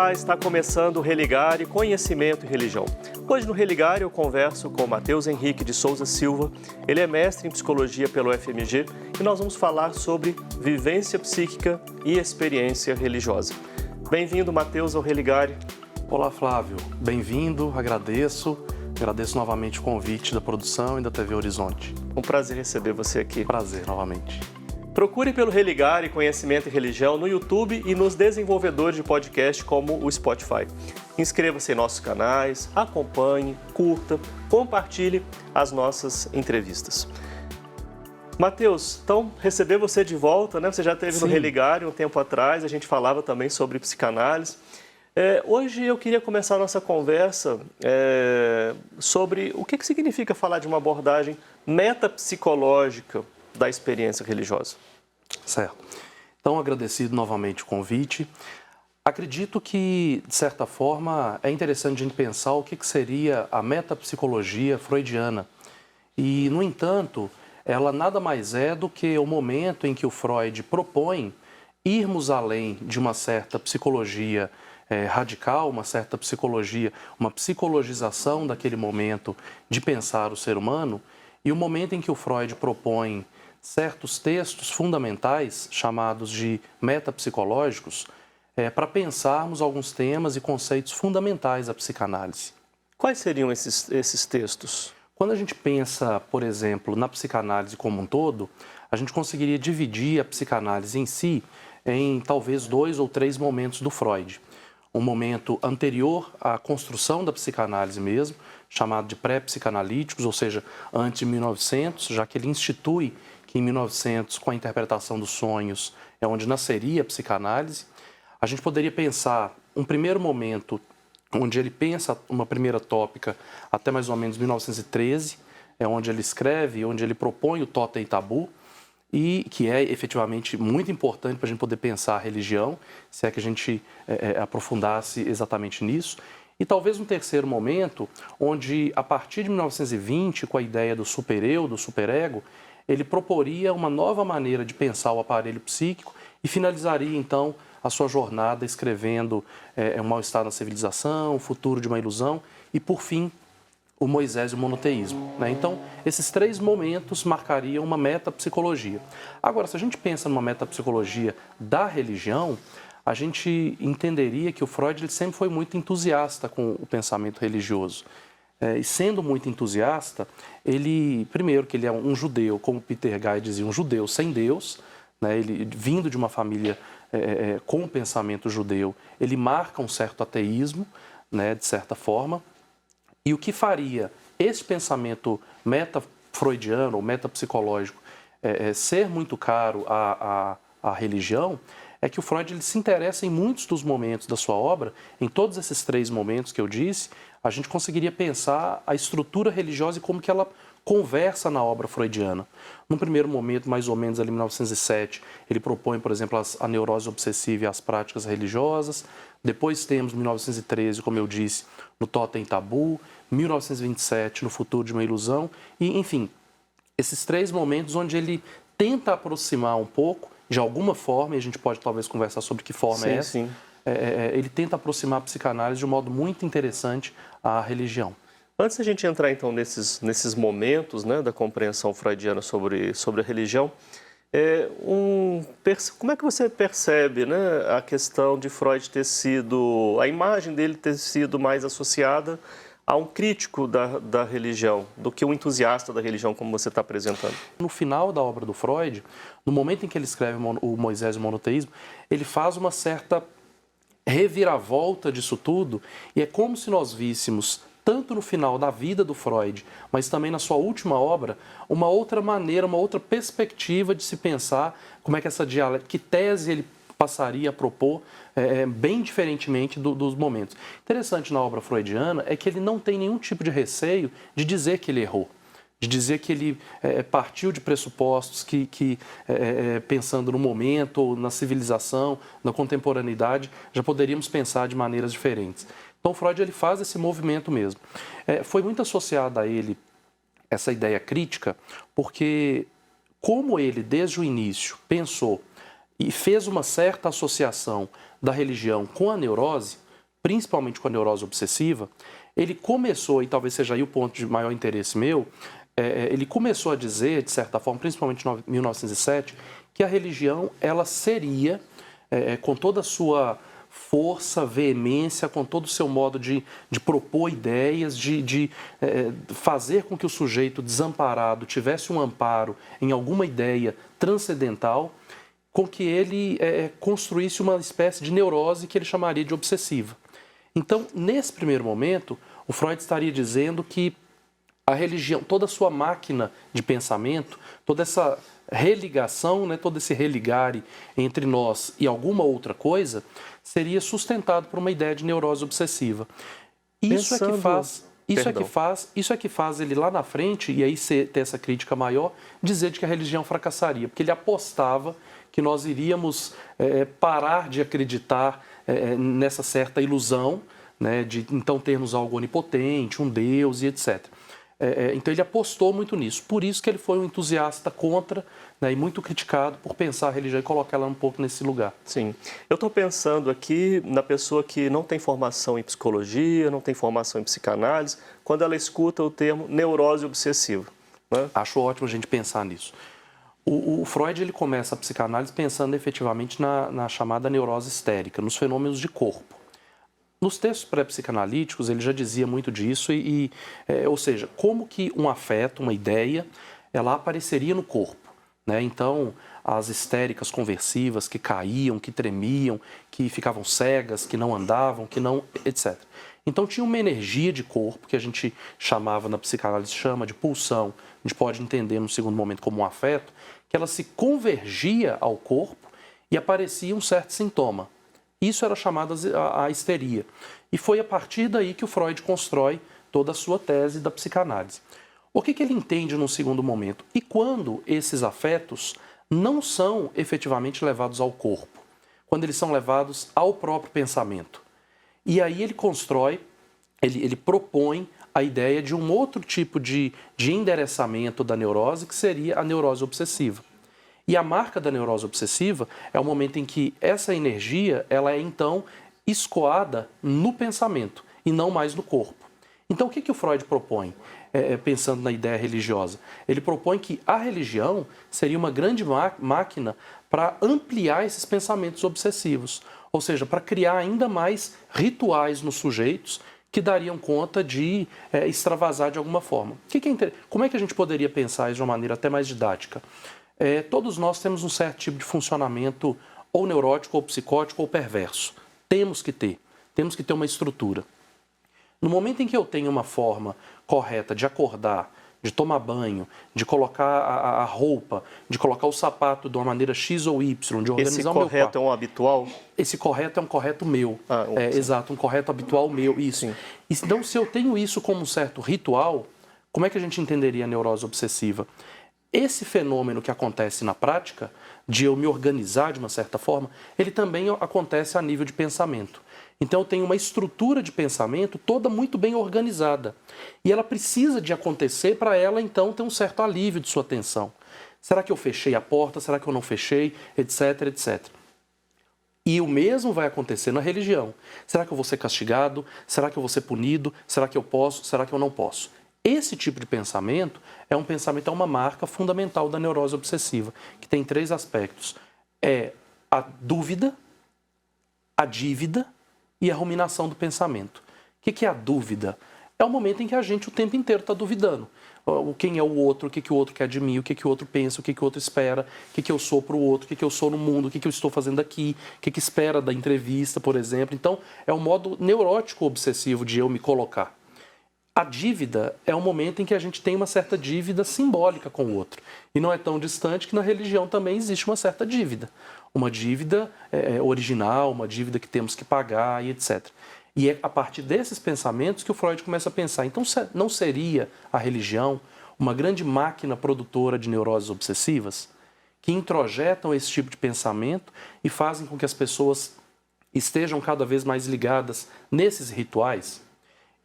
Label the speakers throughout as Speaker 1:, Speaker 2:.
Speaker 1: Olá, está começando o Religare Conhecimento e Religião. Hoje no Religare eu converso com Matheus Henrique de Souza Silva. Ele é mestre em psicologia pelo FMG e nós vamos falar sobre vivência psíquica e experiência religiosa. Bem-vindo, Matheus, ao Religare.
Speaker 2: Olá, Flávio. Bem-vindo, agradeço novamente o convite da produção e da TV Horizonte.
Speaker 1: Um prazer receber você aqui.
Speaker 2: Prazer, novamente.
Speaker 1: Procure pelo Religare Conhecimento e Religião no YouTube e nos desenvolvedores de podcast como o Spotify. Inscreva-se em nossos canais, acompanhe, curta, compartilhe as nossas entrevistas. Matheus, então, receber você de volta, né? Você já esteve no Religare um tempo atrás, a gente falava também sobre psicanálise. Hoje eu queria começar a nossa conversa sobre o que significa falar de uma abordagem metapsicológica da experiência religiosa.
Speaker 2: Certo. Então, agradecido novamente o convite. Acredito que, de certa forma, é interessante a gente pensar o que seria a metapsicologia freudiana. E, no entanto, ela nada mais é do que o momento em que o Freud propõe irmos além de uma certa psicologia radical, uma certa psicologia, uma psicologização daquele momento de pensar o ser humano, e o momento em que o Freud propõe certos textos fundamentais, chamados de metapsicológicos, para pensarmos alguns temas e conceitos fundamentais da psicanálise.
Speaker 1: Quais seriam esses textos?
Speaker 2: Quando a gente pensa, por exemplo, na psicanálise como um todo, a gente conseguiria dividir a psicanálise em si em talvez 2 ou 3 momentos do Freud. Um momento anterior à construção da psicanálise mesmo, chamado de pré-psicanalíticos, ou seja, antes de 1900, já que ele institui que em 1900, com a interpretação dos sonhos, é onde nasceria a psicanálise. A gente poderia pensar um primeiro momento onde ele pensa uma primeira tópica até mais ou menos 1913, é onde ele escreve, onde ele propõe o Totem e Tabu, e que é efetivamente muito importante para a gente poder pensar a religião, se é que a gente aprofundasse exatamente nisso. E talvez um terceiro momento, onde a partir de 1920, com a ideia do supereu, do superego, ele proporia uma nova maneira de pensar o aparelho psíquico e finalizaria então a sua jornada escrevendo um mal-estar na civilização, o futuro de uma ilusão e, por fim, o Moisés e o monoteísmo, né? Então, esses 3 momentos marcariam uma metapsicologia. Agora, se a gente pensa numa metapsicologia da religião, a gente entenderia que o Freud ele sempre foi muito entusiasta com o pensamento religioso. E sendo muito entusiasta, ele, primeiro que ele é um judeu, como Peter Guy dizia, um judeu sem Deus, né? Ele vindo de uma família com o pensamento judeu, ele marca um certo ateísmo, né, de certa forma. E o que faria esse pensamento meta-freudiano ou metapsicológico ser muito caro à religião é que o Freud ele se interessa em muitos dos momentos da sua obra, em todos esses 3 momentos que eu disse, a gente conseguiria pensar a estrutura religiosa e como que ela conversa na obra freudiana. Num primeiro momento, mais ou menos ali em 1907, ele propõe, por exemplo, a neurose obsessiva e as práticas religiosas. Depois temos, em 1913, como eu disse, no Totem e Tabu, 1927, no Futuro de uma Ilusão, e, enfim, esses 3 momentos onde ele tenta aproximar um pouco, de alguma forma, e a gente pode talvez conversar sobre que forma é essa,
Speaker 1: sim.
Speaker 2: Ele tenta aproximar a psicanálise de um modo muito interessante à religião.
Speaker 1: Antes de a gente entrar, então, nesses momentos, né, da compreensão freudiana sobre a religião, como é que você percebe, né, a questão de Freud a imagem dele ter sido mais associada a um crítico da religião, do que um entusiasta da religião, como você está apresentando?
Speaker 2: No final da obra do Freud, no momento em que ele escreve o Moisés e o monoteísmo, ele faz uma certa reviravolta disso tudo, e é como se nós víssemos, tanto no final da vida do Freud, mas também na sua última obra, uma outra maneira, uma outra perspectiva de se pensar como é que essa dialética, que tese ele passaria a propor bem diferentemente dos momentos. Interessante na obra freudiana é que ele não tem nenhum tipo de receio de dizer que ele errou, de dizer que ele partiu de pressupostos que pensando no momento, ou na civilização, na contemporaneidade, já poderíamos pensar de maneiras diferentes. Então, Freud ele faz esse movimento mesmo. Foi muito associada a ele essa ideia crítica, porque como ele, desde o início, pensou e fez uma certa associação da religião com a neurose, principalmente com a neurose obsessiva, ele começou, e talvez seja aí o ponto de maior interesse meu, ele começou a dizer, de certa forma, principalmente em 1907, que a religião ela seria, com toda a sua força, veemência, com todo o seu modo de propor ideias, de fazer com que o sujeito desamparado tivesse um amparo em alguma ideia transcendental, com que ele construísse uma espécie de neurose que ele chamaria de obsessiva. Então, nesse primeiro momento, o Freud estaria dizendo que a religião, toda a sua máquina de pensamento, toda essa religação, né, todo esse religare entre nós e alguma outra coisa, seria sustentado por uma ideia de neurose obsessiva. Isso é que faz ele lá na frente, e aí ter essa crítica maior, dizer de que a religião fracassaria, porque ele apostava que nós iríamos parar de acreditar nessa certa ilusão, né, de então termos algo onipotente, um Deus e etc. Então ele apostou muito nisso. Por isso que ele foi um entusiasta contra, né, e muito criticado por pensar a religião e colocar ela um pouco nesse lugar.
Speaker 1: Sim. Eu estou pensando aqui na pessoa que não tem formação em psicologia, não tem formação em psicanálise, quando ela escuta o termo neurose obsessiva, né?
Speaker 2: Acho ótimo a gente pensar nisso. O Freud ele começa a psicanálise pensando efetivamente na chamada neurose histérica, nos fenômenos de corpo. Nos textos pré-psicanalíticos, ele já dizia muito disso, ou seja, como que um afeto, uma ideia, ela apareceria no corpo, né? Então, as histéricas conversivas que caíam, que tremiam, que ficavam cegas, que não andavam, que não, etc. Então, tinha uma energia de corpo, que a gente chamava na psicanálise, chama de pulsão, a gente pode entender no segundo momento como um afeto, que ela se convergia ao corpo e aparecia um certo sintoma. Isso era chamado a histeria. E foi a partir daí que o Freud constrói toda a sua tese da psicanálise. O que ele entende num segundo momento? E quando esses afetos não são efetivamente levados ao corpo? Quando eles são levados ao próprio pensamento? E aí ele constrói, ele propõe a ideia de um outro tipo de endereçamento da neurose, que seria a neurose obsessiva. E a marca da neurose obsessiva é o momento em que essa energia ela é então escoada no pensamento e não mais no corpo. Então o que o Freud propõe, pensando na ideia religiosa? Ele propõe que a religião seria uma grande máquina para ampliar esses pensamentos obsessivos, ou seja, para criar ainda mais rituais nos sujeitos que dariam conta de extravasar de alguma forma. Como é que a gente poderia pensar isso de uma maneira até mais didática? Todos nós temos um certo tipo de funcionamento ou neurótico, ou psicótico, ou perverso. Temos que ter uma estrutura. No momento em que eu tenho uma forma correta de acordar, de tomar banho, de colocar a roupa, de colocar o sapato de uma maneira X ou Y, de organizar o meu quarto.
Speaker 1: Esse correto é um habitual?
Speaker 2: Esse correto é um correto meu. Exato, um correto habitual meu, isso.
Speaker 1: Sim.
Speaker 2: Então, se eu tenho isso como um certo ritual, como é que a gente entenderia a neurose obsessiva? Esse fenômeno que acontece na prática, de eu me organizar de uma certa forma, ele também acontece a nível de pensamento. Então eu tenho uma estrutura de pensamento toda muito bem organizada. E ela precisa de acontecer para ela, então, ter um certo alívio de sua atenção. Será que eu fechei a porta? Será que eu não fechei? Etc, etc. E o mesmo vai acontecer na religião. Será que eu vou ser castigado? Será que eu vou ser punido? Será que eu posso? Será que eu não posso? Esse tipo de pensamento é uma marca fundamental da neurose obsessiva, que tem 3 aspectos. É a dúvida, a dívida e a ruminação do pensamento. O que é a dúvida? É o momento em que a gente o tempo inteiro está duvidando. Quem é o outro, o que o outro quer de mim, o que o outro pensa, o que o outro espera, o que eu sou para o outro, o que eu sou no mundo, o que eu estou fazendo aqui, o que espera da entrevista, por exemplo. Então, é um modo neurótico obsessivo de eu me colocar. A dívida é um momento em que a gente tem uma certa dívida simbólica com o outro. E não é tão distante que na religião também existe uma certa dívida. Uma dívida original, uma dívida que temos que pagar e etc. E é a partir desses pensamentos que o Freud começa a pensar. Então, não seria a religião uma grande máquina produtora de neuroses obsessivas que introjetam esse tipo de pensamento e fazem com que as pessoas estejam cada vez mais ligadas nesses rituais?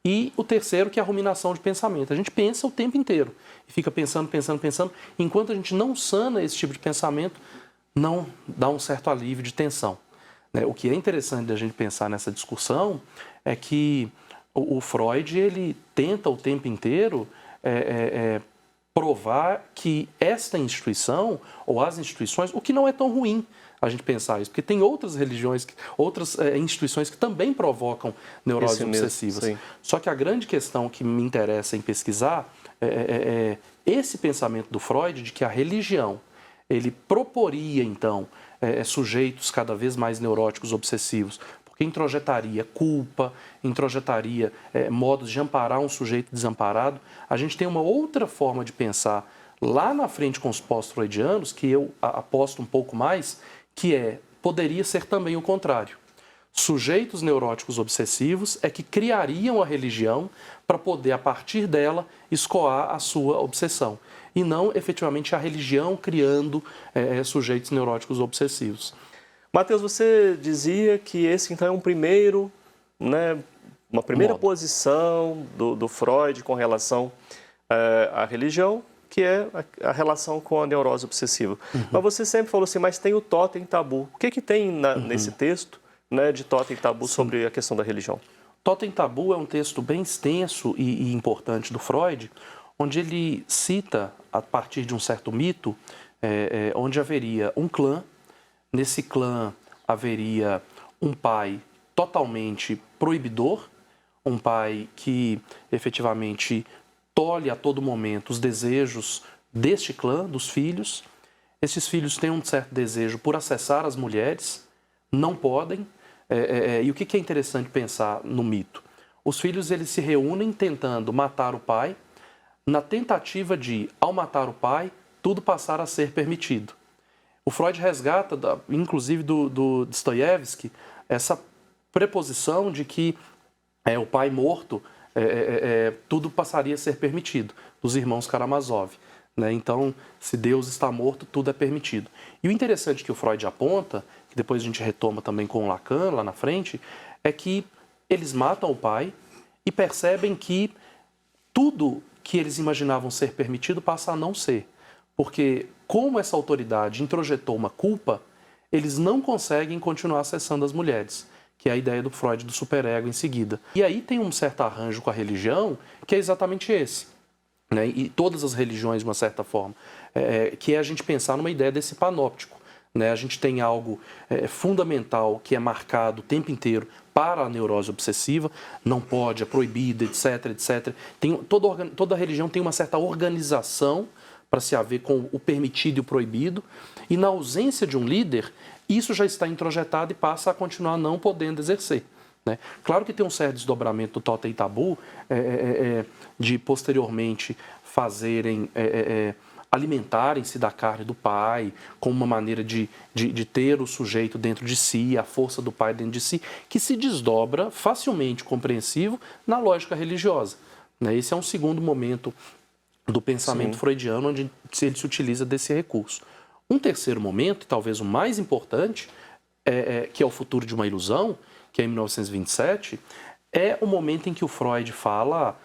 Speaker 2: E o terceiro, que é a ruminação de pensamento. A gente pensa o tempo inteiro e fica pensando. Enquanto a gente não sana esse tipo de pensamento, não dá um certo alívio de tensão. O que é interessante da gente pensar nessa discussão é que o Freud ele tenta o tempo inteiro provar que esta instituição, ou as instituições, o que não é tão ruim a gente pensar isso, porque tem outras religiões, outras instituições que também provocam neuroses obsessivas. Só que a grande questão que me interessa em pesquisar é esse pensamento do Freud de que a religião, ele proporia, então, sujeitos cada vez mais neuróticos obsessivos, porque introjetaria culpa, introjetaria modos de amparar um sujeito desamparado. A gente tem uma outra forma de pensar lá na frente com os pós-freudianos, que eu aposto um pouco mais, que poderia ser também o contrário. Sujeitos neuróticos obsessivos é que criariam a religião para poder, a partir dela, escoar a sua obsessão. E não, efetivamente, a religião criando sujeitos neuróticos obsessivos.
Speaker 1: Mateus, você dizia que esse, então, é uma primeira posição do Freud com relação à religião, que é a relação com a neurose obsessiva. Mas você sempre falou assim, mas tem o totem tabu. O que tem nesse texto, de totem tabu sobre a questão da religião?
Speaker 2: Totem tabu é um texto bem extenso e importante do Freud, onde ele cita, a partir de um certo mito, onde haveria um clã. Nesse clã haveria um pai totalmente proibidor, um pai que efetivamente tolhe a todo momento os desejos deste clã, dos filhos. Esses filhos têm um certo desejo por acessar as mulheres, não podem. E o que é interessante pensar no mito? Os filhos eles se reúnem tentando matar o pai, na tentativa de, ao matar o pai, tudo passar a ser permitido. O Freud resgata, inclusive do Dostoiévski, essa preposição de que o pai morto, tudo passaria a ser permitido, dos irmãos Karamazov. Então, se Deus está morto, tudo é permitido. E o interessante que o Freud aponta, que depois a gente retoma também com o Lacan lá na frente, é que eles matam o pai e percebem que tudo que eles imaginavam ser permitido passa a não ser. Porque, como essa autoridade introjetou uma culpa, eles não conseguem continuar acessando as mulheres, que é a ideia do Freud do superego em seguida. E aí tem um certo arranjo com a religião, que é exatamente esse. E todas as religiões, de uma certa forma, que é a gente pensar numa ideia desse panóptico. A gente tem algo fundamental que é marcado o tempo inteiro para a neurose obsessiva, não pode, é proibido, etc, etc. Toda religião tem uma certa organização para se haver com o permitido e o proibido, e na ausência de um líder, isso já está introjetado e passa a continuar não podendo exercer. Claro que tem um certo desdobramento do totem tabu, de posteriormente fazerem, alimentarem-se da carne do pai, como uma maneira de ter o sujeito dentro de si, a força do pai dentro de si, que se desdobra facilmente compreensível na lógica religiosa. Esse é um segundo momento do pensamento freudiano, onde ele se utiliza desse recurso. Um terceiro momento, e talvez o mais importante, que é o Futuro de uma Ilusão, que é em 1927, é o momento em que o Freud fala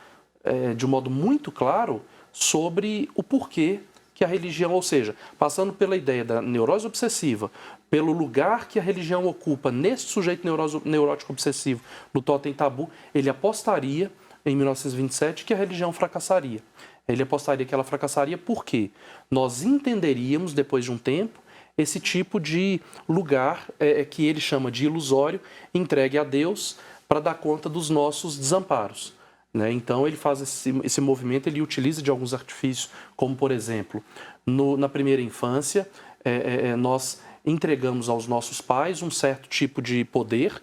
Speaker 2: de um modo muito claro sobre o porquê que a religião, ou seja, passando pela ideia da neurose obsessiva, pelo lugar que a religião ocupa nesse sujeito neurótico obsessivo no totem tabu, ele apostaria, em 1927, que a religião fracassaria. Ele apostaria que ela fracassaria porque nós entenderíamos, depois de um tempo, esse tipo de lugar que ele chama de ilusório, entregue a Deus para dar conta dos nossos desamparos. Então, ele faz esse movimento, ele utiliza de alguns artifícios, como, por exemplo, na primeira infância, nós entregamos aos nossos pais um certo tipo de poder,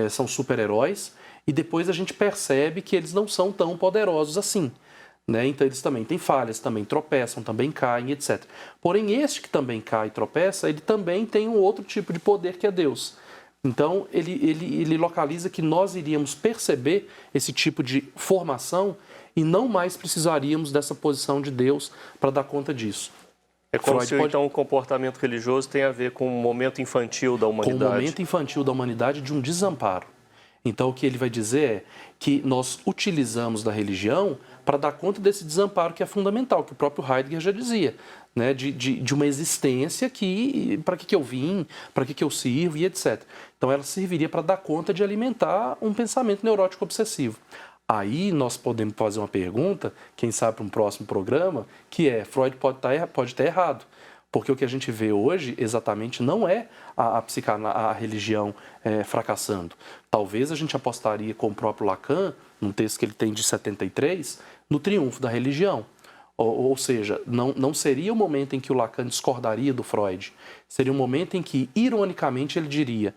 Speaker 2: são super-heróis, e depois a gente percebe que eles não são tão poderosos assim. Então, eles também têm falhas, também tropeçam, também caem, etc. Porém, este que também cai e tropeça, ele também tem um outro tipo de poder que é Deus. Então, ele localiza que nós iríamos perceber esse tipo de formação e não mais precisaríamos dessa posição de Deus para dar conta disso.
Speaker 1: É como se, então, o comportamento religioso tem a ver com o momento infantil da humanidade.
Speaker 2: Com o momento infantil da humanidade de um desamparo. Então, o que ele vai dizer é que nós utilizamos da religião para dar conta desse desamparo que é fundamental, que o próprio Heidegger já dizia, né? de uma existência que, para que eu vim, para que eu sirvo e etc. Então, ela serviria para dar conta de alimentar um pensamento neurótico obsessivo. Aí nós podemos fazer uma pergunta, quem sabe para um próximo programa, que é, Freud pode estar errado. Porque o que a gente vê hoje exatamente não é a religião fracassando. Talvez a gente apostaria com o próprio Lacan, num texto que ele tem de 73, no triunfo da religião. Ou seja, não seria o momento em que o Lacan discordaria do Freud. Seria um momento em que, ironicamente, ele diria,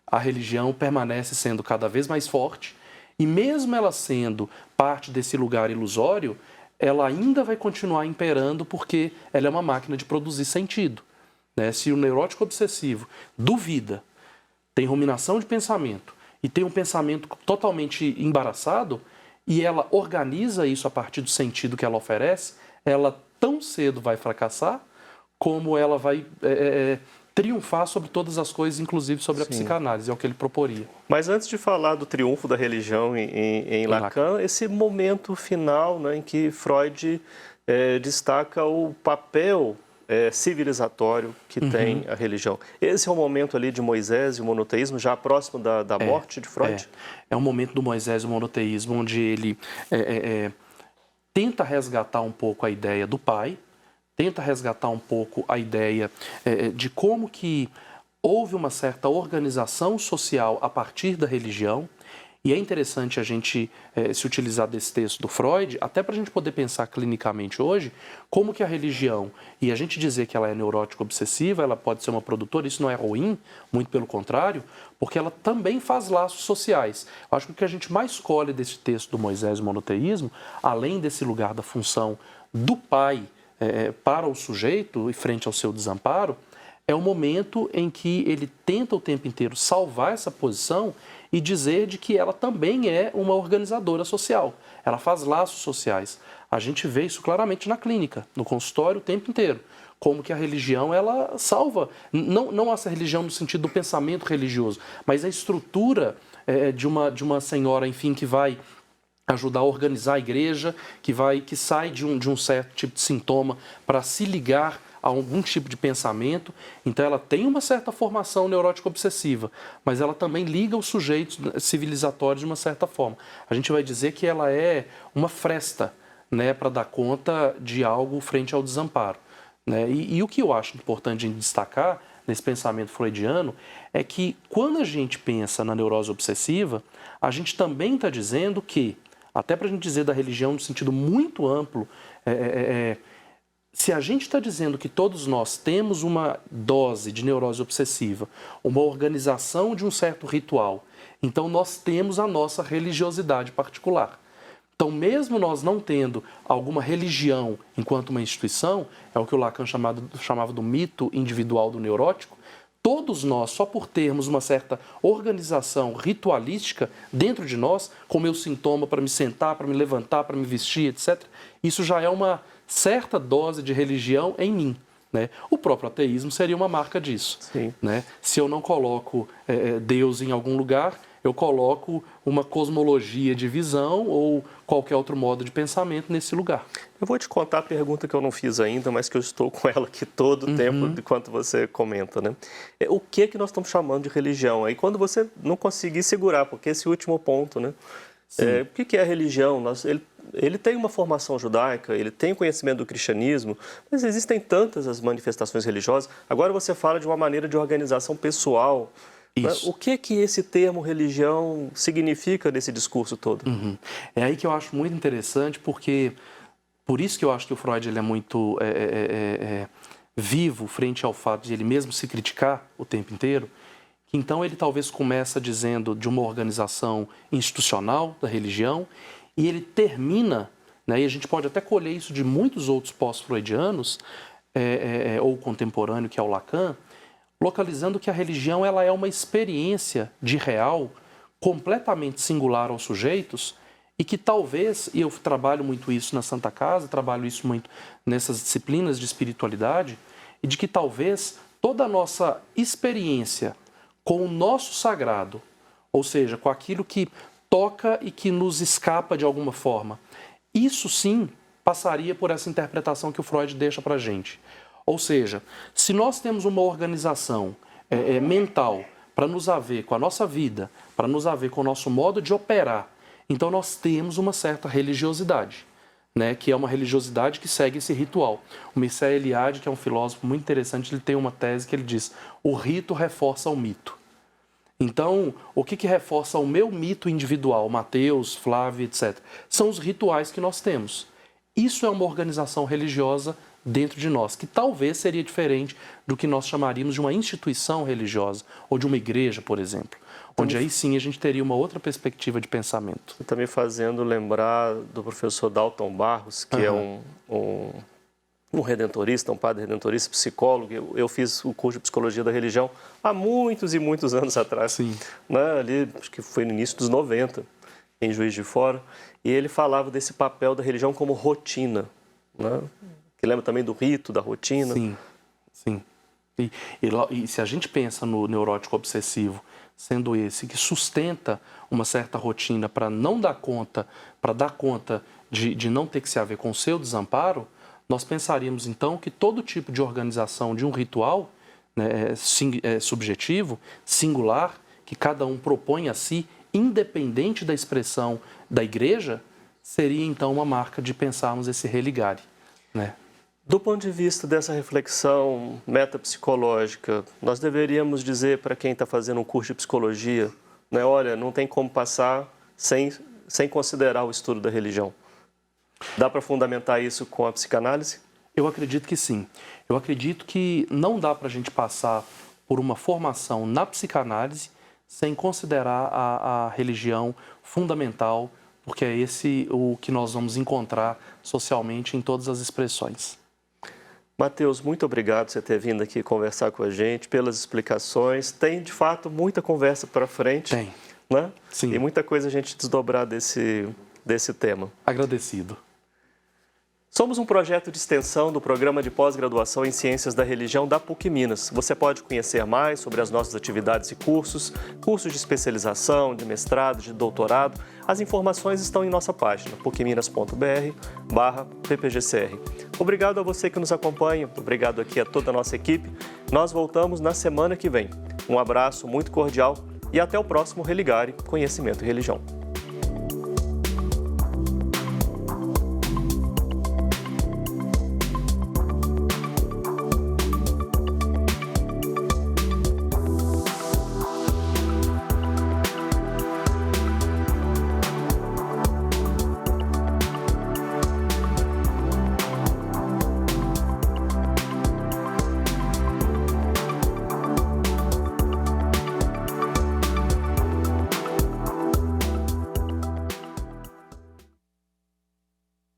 Speaker 2: a religião permanece sendo cada vez mais forte e mesmo ela sendo parte desse lugar ilusório, ela ainda vai continuar imperando porque ela é uma máquina de produzir sentido. Né? Se o neurótico obsessivo duvida, tem ruminação de pensamento e tem um pensamento totalmente embaraçado e ela organiza isso a partir do sentido que ela oferece, ela tão cedo vai fracassar como ela vai triunfar sobre todas as coisas, inclusive sobre a psicanálise, é o que ele proporia.
Speaker 1: Mas antes de falar do triunfo da religião em Lacan, esse momento final, né, em que Freud destaca o papel civilizatório que tem a religião. Esse é o momento ali de Moisés e o monoteísmo, já próximo da morte de Freud?
Speaker 2: É um momento do Moisés e o monoteísmo, onde ele tenta resgatar um pouco a ideia do pai, tenta resgatar um pouco a ideia de como que houve uma certa organização social a partir da religião. E é interessante a gente se utilizar desse texto do Freud, até para a gente poder pensar clinicamente hoje, como que a religião, e a gente dizer que ela é neurótica obsessiva, ela pode ser uma produtora, isso não é ruim, muito pelo contrário, porque ela também faz laços sociais. Eu acho que o que a gente mais colhe desse texto do Moisés e o monoteísmo, além desse lugar da função do pai para o sujeito e frente ao seu desamparo, é o momento em que ele tenta o tempo inteiro salvar essa posição e dizer de que ela também é uma organizadora social. Ela faz laços sociais. A gente vê isso claramente na clínica, no consultório o tempo inteiro. Como que a religião, ela salva, não essa religião no sentido do pensamento religioso, mas a estrutura de uma senhora, enfim, que vai ajudar a organizar a igreja, que sai de um certo tipo de sintoma para se ligar a algum tipo de pensamento. Então ela tem uma certa formação neurótica obsessiva, mas ela também liga os sujeitos civilizatórios de uma certa forma. A gente vai dizer que ela é uma fresta, né, para dar conta de algo frente ao desamparo. Né? E o que eu acho importante de destacar nesse pensamento freudiano é que quando a gente pensa na neurose obsessiva, a gente também está dizendo que, até para a gente dizer da religião no sentido muito amplo, se a gente está dizendo que todos nós temos uma dose de neurose obsessiva, uma organização de um certo ritual, então nós temos a nossa religiosidade particular. Então, mesmo nós não tendo alguma religião enquanto uma instituição, é o que o Lacan chamava do mito individual do neurótico, todos nós, só por termos uma certa organização ritualística dentro de nós, com meu sintoma para me sentar, para me levantar, para me vestir, etc., isso já é uma certa dose de religião em mim. Né? O próprio ateísmo seria uma marca disso. Né? Se eu não coloco Deus em algum lugar, eu coloco uma cosmologia de visão ou qualquer outro modo de pensamento nesse lugar.
Speaker 1: Eu vou te contar a pergunta que eu não fiz ainda, mas que eu estou com ela aqui todo o tempo enquanto você comenta. Né? O que nós estamos chamando de religião? Aí quando você não conseguir segurar, porque esse último ponto, né? O que é a religião? Ele tem uma formação judaica, ele tem conhecimento do cristianismo, mas existem tantas as manifestações religiosas. Agora você fala de uma maneira de organização pessoal. Isso. O que esse termo religião significa nesse discurso todo?
Speaker 2: É aí que eu acho muito interessante, porque por isso que eu acho que o Freud ele é muito vivo frente ao fato de ele mesmo se criticar o tempo inteiro. Então ele talvez começa dizendo de uma organização institucional da religião e ele termina, né, e a gente pode até colher isso de muitos outros pós-freudianos ou contemporâneo, que é o Lacan, localizando que a religião ela é uma experiência de real completamente singular aos sujeitos e que talvez, e eu trabalho muito isso na Santa Casa, trabalho isso muito nessas disciplinas de espiritualidade, e de que talvez toda a nossa experiência com o nosso sagrado ou seja, com aquilo que toca e que nos escapa de alguma forma. Isso sim passaria por essa interpretação que o Freud deixa para a gente. Ou seja, se nós temos uma organização mental para nos haver com a nossa vida, para nos haver com o nosso modo de operar, então nós temos uma certa religiosidade, né, que é uma religiosidade que segue esse ritual. O Mircea Eliade, que é um filósofo muito interessante, ele tem uma tese que ele diz: o rito reforça o mito. Então, o que reforça o meu mito individual, Mateus, Flávio, etc., são os rituais que nós temos. Isso é uma organização religiosa dentro de nós, que talvez seria diferente do que nós chamaríamos de uma instituição religiosa, ou de uma igreja, por exemplo, onde aí sim a gente teria uma outra perspectiva de pensamento.
Speaker 1: Está me fazendo lembrar do professor Dalton Barros, que é um redentorista, um padre redentorista, psicólogo. Eu fiz o curso de Psicologia da Religião há muitos e muitos anos atrás.
Speaker 2: Sim.
Speaker 1: Né? Ali, acho que foi no início dos 90, em Juiz de Fora. E ele falava desse papel da religião como rotina, né? Que lembra também do rito, da rotina.
Speaker 2: Sim, sim. E se a gente pensa no neurótico obsessivo sendo esse que sustenta uma certa rotina para não dar conta, para dar conta de não ter que se haver com o seu desamparo, nós pensaríamos então que todo tipo de organização de um ritual, né, subjetivo, singular, que cada um propõe a si, independente da expressão da igreja, seria então uma marca de pensarmos esse religare, né?
Speaker 1: Do ponto de vista dessa reflexão metapsicológica, nós deveríamos dizer para quem está fazendo um curso de psicologia, né, olha, não tem como passar sem considerar o estudo da religião. Dá para fundamentar isso com a psicanálise?
Speaker 2: Eu acredito que sim. Eu acredito que não dá para a gente passar por uma formação na psicanálise sem considerar a religião fundamental, porque é esse o que nós vamos encontrar socialmente em todas as expressões.
Speaker 1: Matheus, muito obrigado por você ter vindo aqui conversar com a gente, pelas explicações. Tem, de fato, muita conversa para frente.
Speaker 2: Tem.
Speaker 1: Né?
Speaker 2: Sim.
Speaker 1: E muita coisa a gente desdobrar desse tema.
Speaker 2: Agradecido.
Speaker 1: Somos um projeto de extensão do Programa de Pós-Graduação em Ciências da Religião da PUC Minas. Você pode conhecer mais sobre as nossas atividades e cursos de especialização, de mestrado, de doutorado. As informações estão em nossa página, pucminas.br/ppgcr. Obrigado a você que nos acompanha, obrigado aqui a toda a nossa equipe. Nós voltamos na semana que vem. Um abraço muito cordial e até o próximo Religare, Conhecimento e Religião.